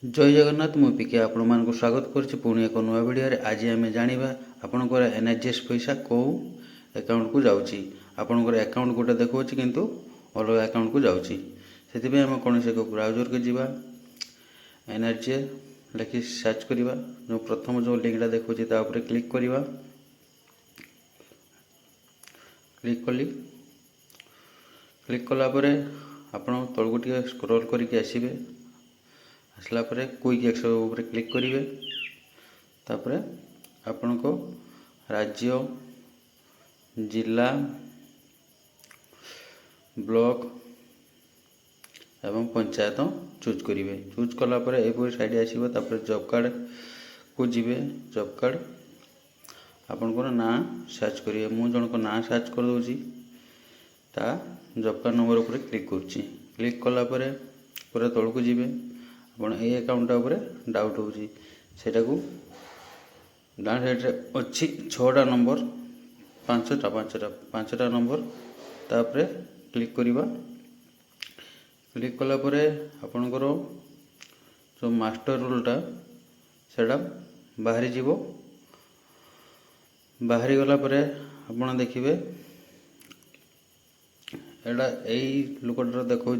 जय जगन्नाथ मु पिके आपण मानक स्वागत करुच्ची पुणी एक नुआ भिडियो। आज आम जाना आपणकर एनआरजीएस पैसा कौ अकाउंट को जाऊँगी। आपणकर अकाउंट गोटे देखा किंतु अलग अकाउंट को जाऊँगी। से आम कौन से एक ब्राउजर को जीवा एनआरजीएस लिखि सर्च करवा। जो प्रथम जो लिंकटा देखा क्लिक करवा। क्लिक कली क्लिक कलापर आपण तलू टे स्क्रॉल करके आसबे। आसला परे क्विक एक्सेस ऊपर क्लिक करेंगे। तापर आपण को राज्य जिला ब्लॉक एवं पंचायत चूज करेंगे। चूज कलापर यहपरी साइड आसो। तापर जॉब कार्ड को जीवे। जॉब कार्ड आपणकर ना सर्च करेंगे। मुझे जनक ना सर्च कर दूसरी ता जॉब कार्ड नंबर उपर क्लिक करुच्ची। क्लिक कलापर पूरा तलू जीवे। आप ये अकाउंटा उपर डाउट हो डाउन साइड अच्छी 6टा नंबर 5टा नंबर तापर क्लिक करवा। क्लिक कलापर आपणकर जो मास्टर रोलटा सेटा बाहरी जीवो। बाहरी गला परे आपण देखिए एटा यही लोकटार देखा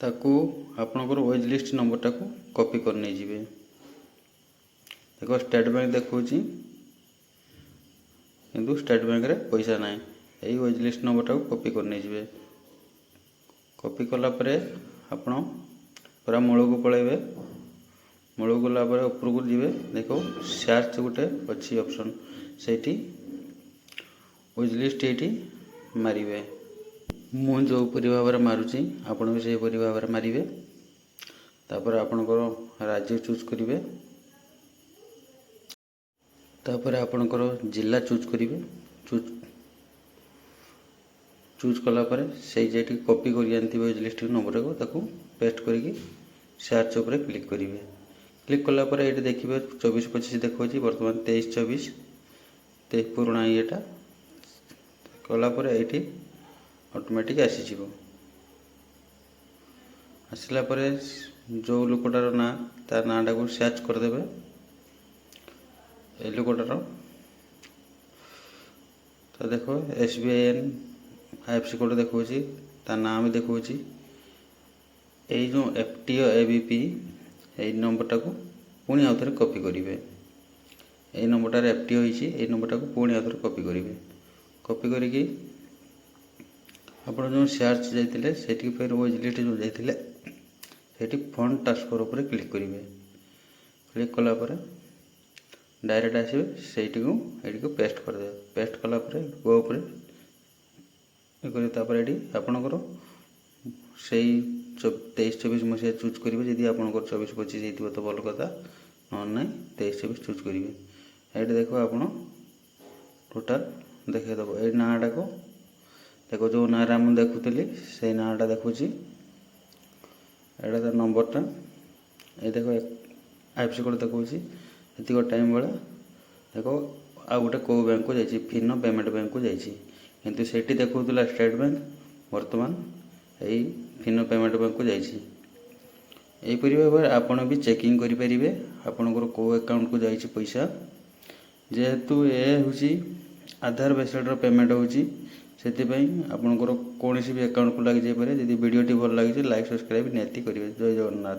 ताकू आपणकर वेज लिस्ट नंबरटा को कॉपी कर नहीं जिवे। देखो स्टेट बैंक देखा किंतु स्टेट बैंक रे पैसा ना यही वेज लिस्ट नंबरटा को कॉपी कर नहीं जिवे। कॉपी कला परे आपण पूरा मूल को पलैबे। मूल को गला परे ऊपर को जीवे। देखो सर्च गोटे अच्छी ऑप्शन से वेज लिस्ट ये मारिबे। मु जो परी भाव में मारुची आपण भी से परी भाव में मारे। तापर आपणकर राज्य चूज करेंगे। तापर आपणकर जिला चूज करेंगे। चूज कलापर से जेटी कॉपी कर वेज लिस्ट नंबर को ताकू पेस्ट करके सर्च उपर क्लिक करेंगे। क्लिक कलापर ये देखिए 24-25 देखा बर्तमान 23-24 पुराना येटा कलापर ये ऑटोमेटिक आसीज। आसला परे जो लोकटार ना तार नाटा को सर्च करदे। ए लोकटार तो देखो SBIN IFSC कोड देखा तार नाम देखा। ये जो FTO ABP ये नंबरटा को पुणी आउ थे कॉपी करेंगे। ये नंबरटार FTO होती नंबरटा को पुणी आउ थे कॉपी करेंगे। कॉपी करके आपड़ जो सर्च जाते से फिर वेज लिस्ट जो जाते फंड ट्रांसफर उपर क्लिक करेंगे। क्लिक कलापर डायरेक्ट आसवे से पेस्ट करदे। पेस्ट कलापर गो उपर ये आपणकर से 23-24 मसीहा चूज करेंगे। जदि आपंकर 24-25 हो तो भल कथा ना 23-24 चूज करेंगे। ये देखो आप टोटाल देखेदेव ये नाटा को देखो जो ना मुझे देखुली से नाटा देखुची। एटा नंबरटा ये देखो IFSC कोड देखा ये टाइम बेला देखो आ गोटे कौ बैंक को जाइए फिनो पेमेंट बैंक को जाइए किंतु सेठी देखा स्टेट बैंक वर्तमान यही फिनो पेमेंट बैंक को जाइए। यहीपरी भाव में आपड़ भी चेकिंग करेंगे आपणकर कौ अकाउंट को जाइए पैसा। जेहेतु ये हूँ आधार बेस्ड पेमेंट होची से आपणकर कौन भी अकाउंट को लग जाए। जब वीडियो भल लगे लाइक सब्सक्राइब निहाती करेंगे। जय जगन्नाथ।